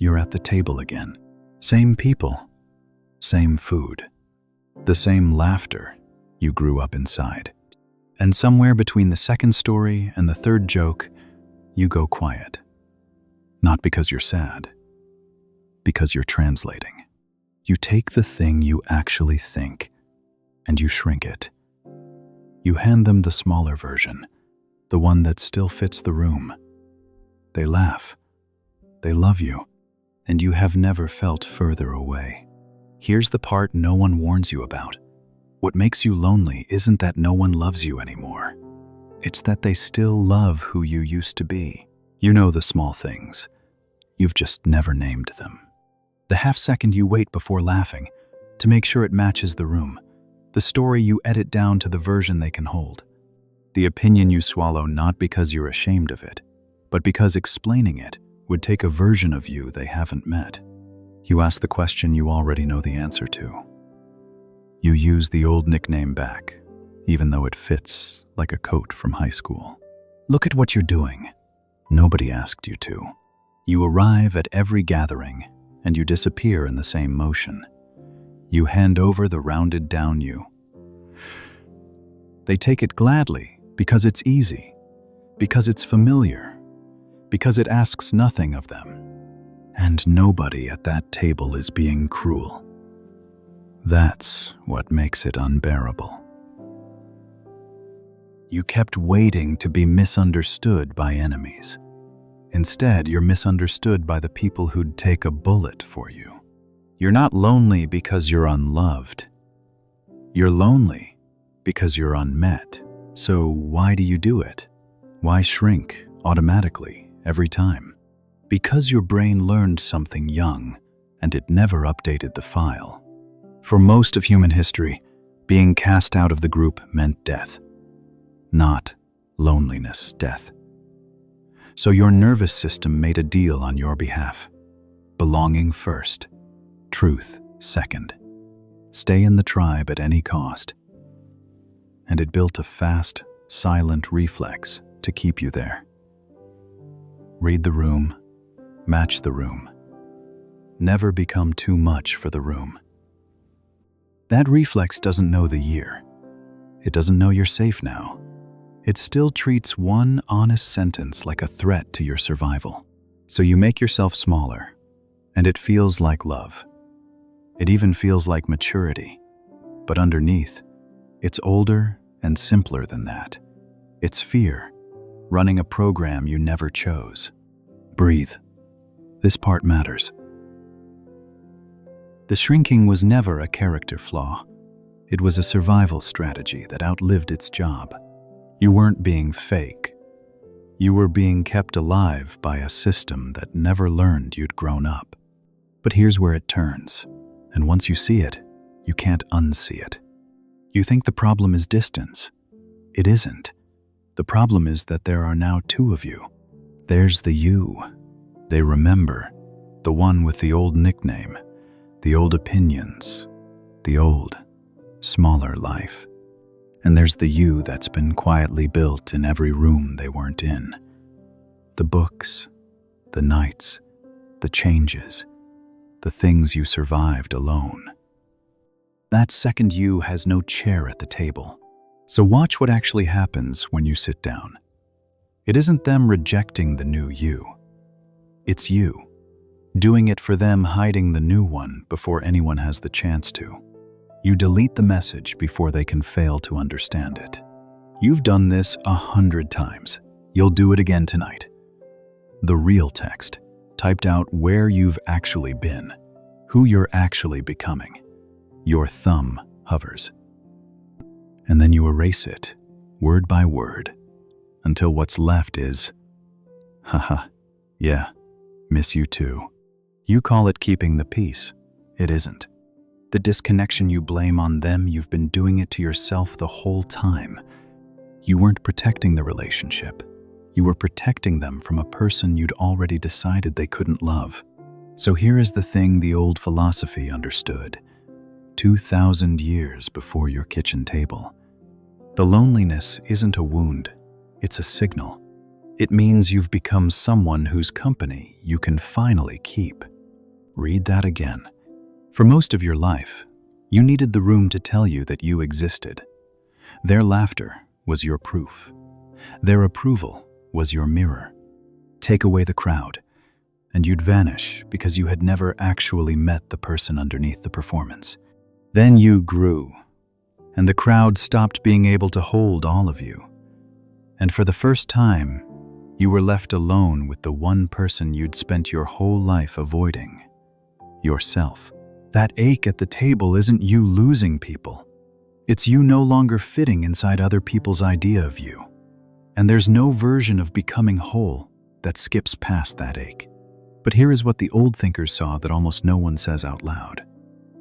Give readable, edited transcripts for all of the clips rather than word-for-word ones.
You're at the table again. Same people, same food, the same laughter you grew up inside. And somewhere between the second story and the third joke, you go quiet. Not because you're sad, because you're translating. You take the thing you actually think and you shrink it. You hand them the smaller version, the one that still fits the room. They laugh. They love you, and you have never felt further away. Here's the part no one warns you about. What makes you lonely isn't that no one loves you anymore. It's that they still love who you used to be. You know the small things. You've just never named them. The half second you wait before laughing to make sure it matches the room. The story you edit down to the version they can hold. The opinion you swallow not because you're ashamed of it, but because explaining it would take a version of you they haven't met. You ask the question you already know the answer to. You use the old nickname back, even though it fits like a coat from high school. Look at what you're doing. Nobody asked you to. You arrive at every gathering, and you disappear in the same motion. You hand over the rounded down you. They take it gladly because it's easy, because it's familiar, because it asks nothing of them. And nobody at that table is being cruel. That's what makes it unbearable. You kept waiting to be misunderstood by enemies. Instead, you're misunderstood by the people who'd take a bullet for you. You're not lonely because you're unloved. You're lonely because you're unmet. So why do you do it? Why shrink automatically every time? Because your brain learned something young and it never updated the file. For most of human history, being cast out of the group meant death, not loneliness, death. So your nervous system made a deal on your behalf. Belonging first, truth second. Stay in the tribe at any cost. And it built a fast, silent reflex to keep you there. Read the room, match the room. Never become too much for the room. That reflex doesn't know the year. It doesn't know you're safe now. It still treats one honest sentence like a threat to your survival. So you make yourself smaller, and it feels like love. It even feels like maturity. But underneath, it's older and simpler than that. It's fear, running a program you never chose. Breathe. This part matters. The shrinking was never a character flaw. It was a survival strategy that outlived its job. You weren't being fake. You were being kept alive by a system that never learned you'd grown up. But here's where it turns, and once you see it, you can't unsee it. You think the problem is distance. It isn't. The problem is that there are now two of you. There's the you they remember, the one with the old nickname, the old opinions, the old, smaller life. And there's the you that's been quietly built in every room they weren't in. The books, the nights, the changes, the things you survived alone. That second you has no chair at the table. So watch what actually happens when you sit down. It isn't them rejecting the new you. It's you, doing it for them, hiding the new one before anyone has the chance to. You delete the message before they can fail to understand it. You've done this 100 times. You'll do it again tonight. The real text, typed out where you've actually been, who you're actually becoming. Your thumb hovers. And then you erase it, word by word, until what's left is, haha, yeah, miss you too. You call it keeping the peace. It isn't. The disconnection you blame on them, you've been doing it to yourself the whole time. You weren't protecting the relationship. You were protecting them from a person you'd already decided they couldn't love. So here is the thing the old philosophy understood, 2,000 years before your kitchen table. The loneliness isn't a wound, it's a signal. It means you've become someone whose company you can finally keep. Read that again. For most of your life, you needed the room to tell you that you existed. Their laughter was your proof. Their approval was your mirror. Take away the crowd, and you'd vanish because you had never actually met the person underneath the performance. Then you grew, and the crowd stopped being able to hold all of you. And for the first time, you were left alone with the one person you'd spent your whole life avoiding: yourself. That ache at the table isn't you losing people. It's you no longer fitting inside other people's idea of you. And there's no version of becoming whole that skips past that ache. But here is what the old thinkers saw that almost no one says out loud.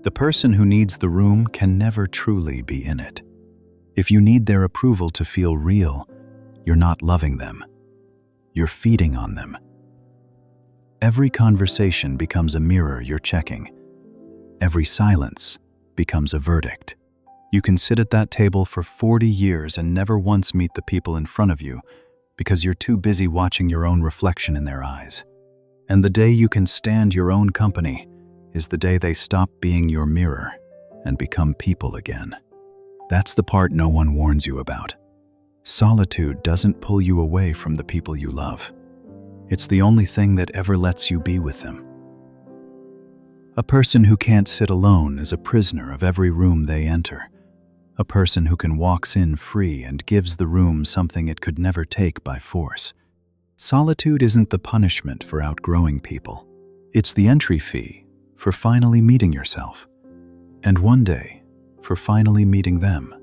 The person who needs the room can never truly be in it. If you need their approval to feel real, you're not loving them. You're feeding on them. Every conversation becomes a mirror you're checking. Every silence becomes a verdict. You can sit at that table for 40 years and never once meet the people in front of you because you're too busy watching your own reflection in their eyes. And the day you can stand your own company is the day they stop being your mirror and become people again. That's the part no one warns you about. Solitude doesn't pull you away from the people you love. It's the only thing that ever lets you be with them. A person who can't sit alone is a prisoner of every room they enter. A person who can walks in free and gives the room something it could never take by force. Solitude isn't the punishment for outgrowing people. It's the entry fee for finally meeting yourself. And one day, for finally meeting them.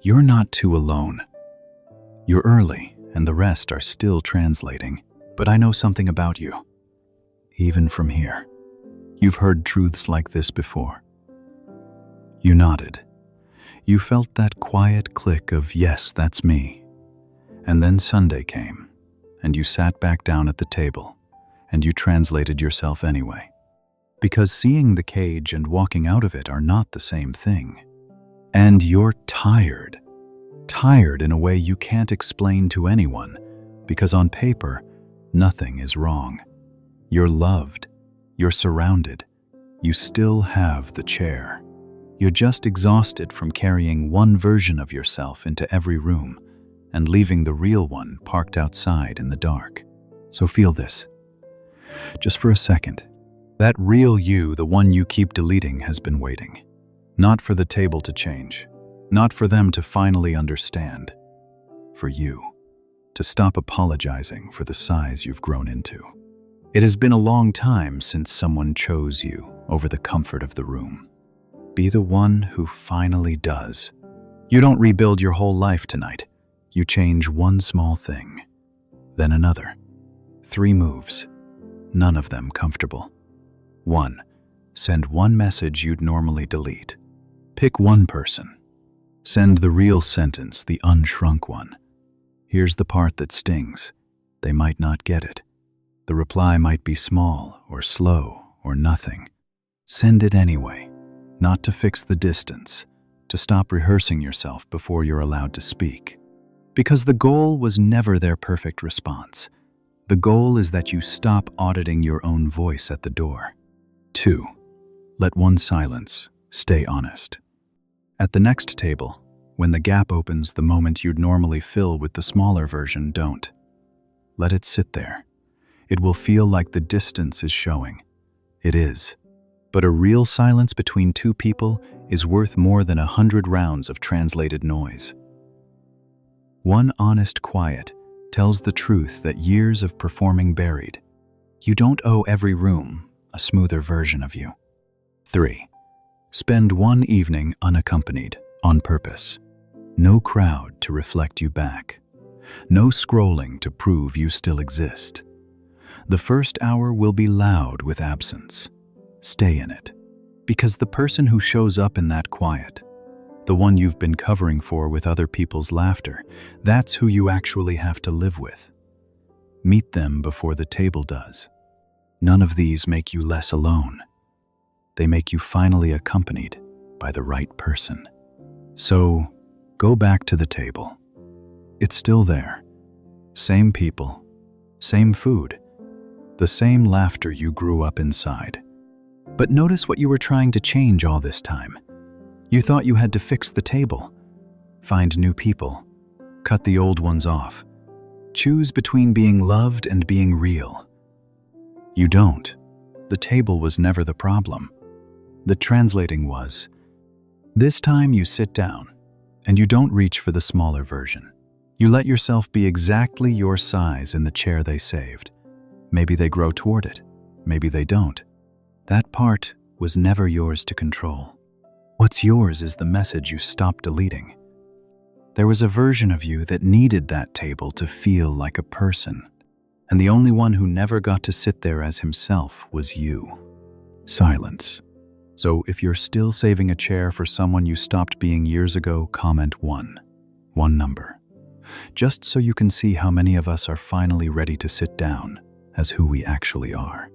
You're not too alone. You're early, and the rest are still translating. But I know something about you. Even from here. You've heard truths like this before. You nodded. You felt that quiet click of, yes, that's me. And then Sunday came, and you sat back down at the table, and you translated yourself anyway. Because seeing the cage and walking out of it are not the same thing. And you're tired. Tired in a way you can't explain to anyone, because on paper, nothing is wrong. You're loved. You're surrounded. You still have the chair. You're just exhausted from carrying one version of yourself into every room and leaving the real one parked outside in the dark. So feel this. Just for a second. That real you, the one you keep deleting, has been waiting. Not for the table to change. Not for them to finally understand. For you. To stop apologizing for the size you've grown into. It has been a long time since someone chose you over the comfort of the room. Be the one who finally does. You don't rebuild your whole life tonight. You change one small thing, then another. 3 moves, none of them comfortable. 1. Send one message you'd normally delete. Pick one person. Send the real sentence, the unshrunk one. Here's the part that stings. They might not get it. The reply might be small or slow or nothing. Send it anyway, not to fix the distance, to stop rehearsing yourself before you're allowed to speak. Because the goal was never their perfect response. The goal is that you stop auditing your own voice at the door. 2. Let one silence stay honest. At the next table, when the gap opens the moment you'd normally fill with the smaller version, don't. Let it sit there. It will feel like the distance is showing. It is. But a real silence between 2 people is worth more than 100 rounds of translated noise. One honest quiet tells the truth that years of performing buried. You don't owe every room a smoother version of you. 3. Spend one evening unaccompanied, on purpose. No crowd to reflect you back. No scrolling to prove you still exist. The first hour will be loud with absence. Stay in it. Because the person who shows up in that quiet, the one you've been covering for with other people's laughter, that's who you actually have to live with. Meet them before the table does. None of these make you less alone. They make you finally accompanied by the right person. So, go back to the table. It's still there. Same people, same food, the same laughter you grew up inside. But notice what you were trying to change all this time. You thought you had to fix the table, find new people, cut the old ones off, choose between being loved and being real. You don't. The table was never the problem. The translating was. This time you sit down, and you don't reach for the smaller version. You let yourself be exactly your size in the chair they saved. Maybe they grow toward it. Maybe they don't. That part was never yours to control. What's yours is the message you stopped deleting. There was a version of you that needed that table to feel like a person, and the only one who never got to sit there as himself was you. Silence. So if you're still saving a chair for someone you stopped being years ago, comment 1. One number. Just so you can see how many of us are finally ready to sit down as who we actually are.